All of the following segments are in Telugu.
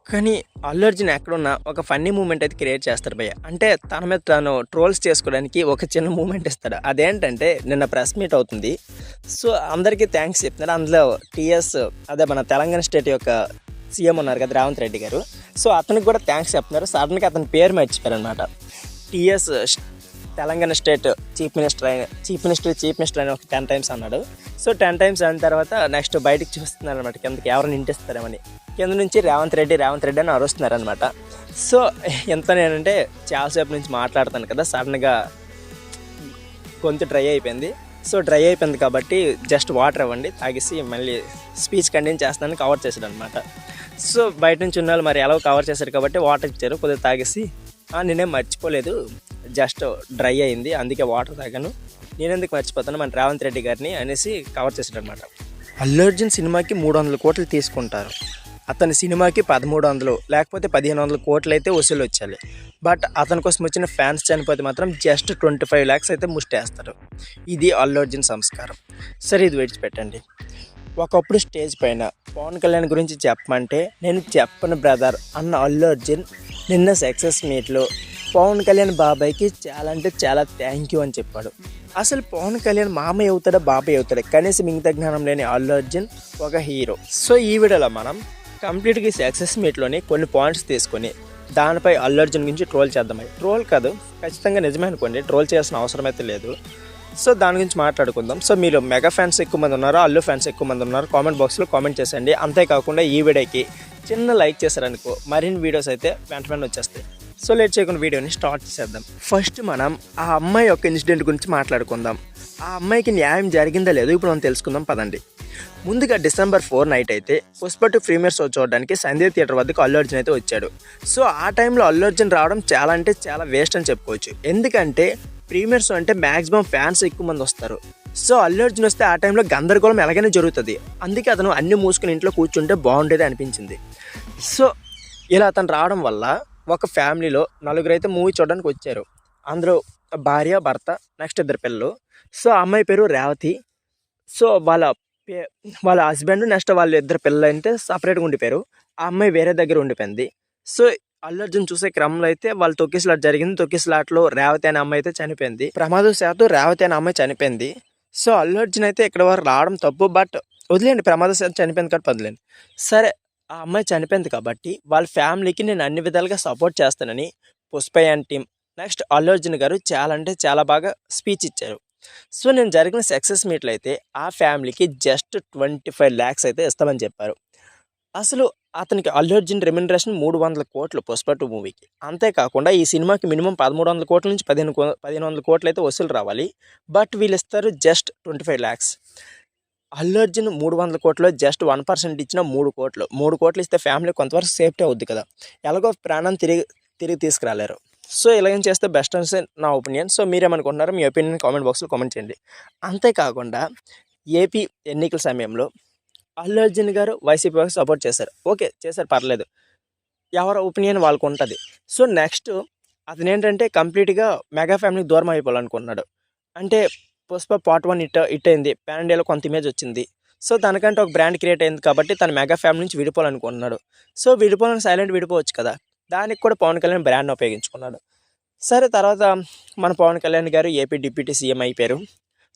కానీ అల్లు అర్జున్ ఎక్కడున్నా ఒక ఫన్నీ మూమెంట్ అయితే క్రియేట్ చేస్తారు భయ్య. అంటే తన మీద తాను ట్రోల్స్ చేసుకోవడానికి ఒక చిన్న మూమెంట్ ఇస్తాడు. అదేంటంటే నిన్న ప్రెస్ మీట్ అవుతుంది. సో అందరికీ థ్యాంక్స్ చెప్తున్నారు. అందులో టీఎస్ అదే మన తెలంగాణ స్టేట్ యొక్క సీఎం ఉన్నారు కదా రేవంత్ రెడ్డి గారు. సో అతనికి కూడా థ్యాంక్స్ చెప్తున్నారు. సడన్గా అతని పేరు మర్చిపోయారు అనమాట. TS Telangana state chief minister అని ఒక 10 times అన్నాడు. సో 10 times అయిన తర్వాత నెక్స్ట్ బయటికి చూస్తున్నారు అనమాట, కిందకి ఎవరిని ఇంటిస్తారేమని. కింద నుంచి రేవంత్ రెడ్డి అని అరుస్తున్నారు అనమాట. సో ఎంత నేనంటే చాలాసేపు నుంచి మాట్లాడతాను కదా, సడన్గా గొంతు డ్రై అయిపోయింది. సో డ్రై అయిపోయింది కాబట్టి జస్ట్ వాటర్ ఇవ్వండి తాగేసి మళ్ళీ స్పీచ్ కంటిన్యూ చేస్తానని కవర్ చేశాడు అనమాట. సో బయట నుంచి ఉన్న వాళ్ళు మరి ఎలా కవర్ చేశారు కాబట్టి వాటర్ ఇచ్చారు, కొద్దిగా తాగేసి నేనేం మర్చిపోలేదు, జస్ట్ డ్రై అయింది అందుకే వాటర్ తాగాను, నేనెందుకు మర్చిపోతాను మన రేవంత్ రెడ్డి గారిని అనేసి కవర్ చేశాడు అనమాట. అల్లు అర్జున్ సినిమాకి 300 కోట్లు తీసుకుంటారు. అతని సినిమాకి 1300 లేకపోతే 1500 కోట్లు అయితే వసూలు వచ్చాలి. బట్ అతని కోసం వచ్చిన ఫ్యాన్స్ చనిపోతే మాత్రం జస్ట్ 25 lakhs అయితే ముష్టేస్తారు. ఇది అల్లు అర్జున్ సంస్కారం. సరే ఇది విడిచిపెట్టండి. ఒకప్పుడు స్టేజ్ పైన పవన్ కళ్యాణ్ గురించి చెప్పమంటే నేను చెప్పను బ్రదర్ అన్న అల్లు అర్జున్ నిన్న సక్సెస్ మీట్లో పవన్ కళ్యాణ్ బాబాయ్కి చాలా అంటే చాలా థ్యాంక్ యూ అని చెప్పాడు. అసలు పవన్ కళ్యాణ్ మామయ్య అవుతాడా బాబాయ్ అవుతాడా కనీసం మిగతా జ్ఞానం లేని అల్లు అర్జున్ ఒక హీరో. సో ఈ వీడియోలో మనం కంప్లీట్గా ఈ సక్సెస్ మీట్లోని కొన్ని పాయింట్స్ తీసుకొని దానిపై అల్లు అర్జున్ గురించి ట్రోల్ చేద్దామని. ట్రోల్ కాదు, ఖచ్చితంగా నిజమే అనుకోండి, ట్రోల్ చేయాల్సిన అవసరం అయితే లేదు. సో దాని గురించి మాట్లాడుకుందాం. సో మీరు మెగా ఫ్యాన్స్ ఎక్కువ మంది ఉన్నారు, అల్లు ఫ్యాన్స్ ఎక్కువ మంది ఉన్నారు, కామెంట్ బాక్స్లో కామెంట్ చేసేయండి. అంతేకాకుండా ఈ వీడియోకి చిన్న లైక్ చేశారనుకో మరిన్ని వీడియోస్ అయితే వెంటనే వచ్చేస్తాయి. సో లేట్ చేయకుండా వీడియోని స్టార్ట్ చేద్దాం. ఫస్ట్ మనం ఆ అమ్మాయి యొక్క ఇన్సిడెంట్ గురించి మాట్లాడుకుందాం. ఆ అమ్మాయికి న్యాయం జరిగిందా లేదో ఇప్పుడు మనం తెలుసుకుందాం పదండి. ముందుగా December 4 నైట్ అయితే పుష్ప 2 ప్రీమియర్ షో చూడడానికి సంజయ్ థియేటర్ వద్దకు అల్లు అర్జున్ అయితే వచ్చాడు. సో ఆ టైంలో అల్లు అర్జున్ రావడం చాలా అంటే చాలా వేస్ట్ అని చెప్పుకోవచ్చు. ఎందుకంటే ప్రీమియర్ షో అంటే మ్యాక్సిమం ఫ్యాన్స్ ఎక్కువ మంది వస్తారు. సో అల్లు అర్జున్ వస్తే ఆ టైంలో గందరగోళం ఎలాగైనా జరుగుతుంది. అందుకే అతను అన్ని మూసుకుని ఇంట్లో కూర్చుంటే బాగుండేది అనిపించింది. సో ఇలా అతను రావడం వల్ల ఒక ఫ్యామిలీలో 4 అయితే మూవీ చూడడానికి వచ్చారు. అందరూ భార్య భర్త నెక్స్ట్ 2 పిల్లలు. సో అమ్మాయి పేరు రేవతి. సో వాళ్ళ హస్బెండ్ నెక్స్ట్ వాళ్ళ 2 పిల్లలు అయితే సపరేట్గా ఉండిపోయారు. ఆ అమ్మాయి వేరే దగ్గర ఉండిపోయింది. సో అల్లు అర్జున్ చూసే క్రమంలో అయితే వాళ్ళు తొక్కిసలాట జరిగింది. తొక్కిసలాటలో రేవతి అనే అమ్మాయి అయితే చనిపోయింది. ప్రమాదవశాత్తు రేవతి అనే అమ్మాయి చనిపోయింది. సో అల్లు అర్జున్ అయితే ఇక్కడ వరకు రావడం తప్పు, బట్ వదిలేండి, ప్రమాదవశాత్తు చనిపోయింది కాబట్టి వదిలేండి. సరే ఆ అమ్మాయి చనిపోయింది కాబట్టి వాళ్ళ ఫ్యామిలీకి నేను అన్ని విధాలుగా సపోర్ట్ చేస్తానని Pushpa and team next Allu Arjun గారు చాలా అంటే చాలా బాగా స్పీచ్ ఇచ్చారు. సో నేను జరిగిన సక్సెస్ మీట్లో అయితే ఆ ఫ్యామిలీకి జస్ట్ 25 lakhs అయితే ఇస్తామని చెప్పారు. అసలు అతనికి అల్లు అర్జున్ రెమ్యునరేషన్ 300 కోట్లు పుష్ప 2 మూవీకి. అంతేకాకుండా ఈ సినిమాకి మినిమం 1300 కోట్ల నుంచి 1500 కోట్లు అయితే వసూలు రావాలి. బట్ వీళ్ళు ఇస్తారు జస్ట్ 25 lakhs. అల్లు అర్జున్ 300 కోట్లు జస్ట్ 1% ఇచ్చిన 3 కోట్లు ఇస్తే ఫ్యామిలీ కొంతవరకు సేఫ్టీ అవుద్ది కదా, ఎలాగో ప్రాణం తిరిగి తీసుకురాలేరు. సో ఇలాగేం చేస్తే బెస్ట్ అనేసి నా ఒపీనియన్. సో మీరేమనుకుంటున్నారో మీ ఒపీనియన్ కామెంట్ బాక్స్లో కామెంట్ చేయండి. అంతేకాకుండా ఏపీ ఎన్నికల సమయంలో అల్లు అర్జున్ గారు వైసీపీకి సపోర్ట్ చేశారు. ఓకే చేశారు, పర్లేదు, ఎవరి ఒపీనియన్ వాళ్ళకు ఉంటుంది. సో నెక్స్ట్ అతను ఏంటంటే కంప్లీట్గా మెగా ఫ్యామిలీకి దూరం అయిపోవాలనుకున్నాడు. అంటే పుష్ప Part 1 హిట్ అయింది, పాన్ ఇండియాలో కొంత ఇమేజ్ వచ్చింది. సో దానికంటే ఒక బ్రాండ్ క్రియేట్ అయింది కాబట్టి తను మెగా ఫ్యామిలీ నుంచి విడిపోవాలనుకుంటున్నాడు. సో విడిపోవాలని సైలెంట్ విడిపోవచ్చు కదా, దానికి కూడా పవన్ కళ్యాణ్ బ్రాండ్ని ఉపయోగించుకున్నాడు. సరే తర్వాత మన పవన్ కళ్యాణ్ గారు ఏపీ డిప్యూటీ సీఎం అయిపోయారు.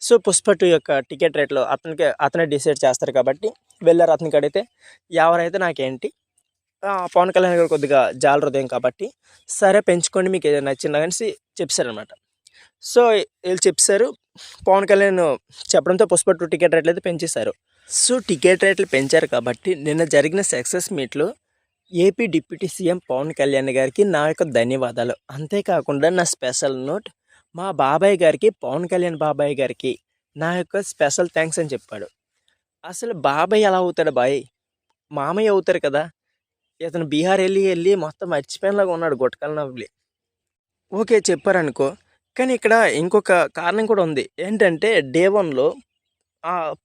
సో పుష్ప 2 యొక్క టికెట్ రేట్లో అతనే డిసైడ్ చేస్తారు కాబట్టి వెళ్ళారు. అతనికి అడిగితే ఎవరైతే నాకేంటి, పవన్ కళ్యాణ్ గారు కొద్దిగా జాల హృదయం కాబట్టి సరే పెంచుకోండి మీకు ఏదైనా నచ్చిందా అనేసి చెప్పారనమాట. సో వీళ్ళు చెప్పారు. పవన్ కళ్యాణ్ చెప్పడంతో పుష్ప 2 టికెట్ రేట్లు అయితే పెంచేశారు. సో టికెట్ రేట్లు పెంచారు కాబట్టి నిన్న జరిగిన సక్సెస్ మీట్లో AP deputy CM Pawan Kalyan గారికి నా యొక్క ధన్యవాదాలు. అంతేకాకుండా నా స్పెషల్ నోట్ మా బాబాయ్ గారికి, పవన్ కళ్యాణ్ బాబాయ్ గారికి నా యొక్క స్పెషల్ థ్యాంక్స్ అని చెప్పాడు. అసలు బాబాయ్ ఎలా అవుతాడు బాయ్, మామయ్య అవుతారు కదా. ఇతను బీహార్ వెళ్ళి మొత్తం మర్చిపోయినలాగా ఉన్నాడు గుట్టకల నవ్వులి. ఓకే చెప్పారనుకో, కానీ ఇక్కడ ఇంకొక కారణం కూడా ఉంది. ఏంటంటే Day 1లో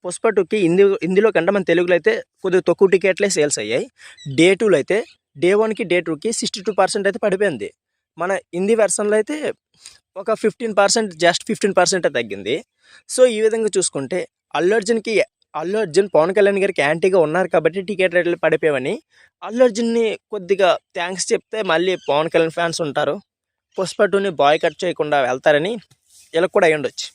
పుష్ప 2కి హిందీలో కంటే మన తెలుగులో అయితే కొద్దిగా తక్కువ టికెట్లే సేల్స్ అయ్యాయి. Day 2లో అయితే Day 1కి Day 2కి 62% అయితే పడిపోయింది. మన హిందీ వెర్షన్లో అయితే ఒక 15% జస్ట్ 15% తగ్గింది. సో ఈ విధంగా చూసుకుంటే అల్లు అర్జున్కి అల్లు అర్జున్ పవన్ కళ్యాణ్ గారికి యాంటీగా ఉన్నారు కాబట్టి టికెట్ రేట్లు పడిపోయావని అల్లు అర్జున్ని కొద్దిగా థ్యాంక్స్ చెప్తే మళ్ళీ పవన్ కళ్యాణ్ ఫ్యాన్స్ ఉంటారు, పుష్ప 2ని బాయ్ కట్ చేయకుండా వెళ్తారని ఇలా కూడా అయ్యుండొచ్చు.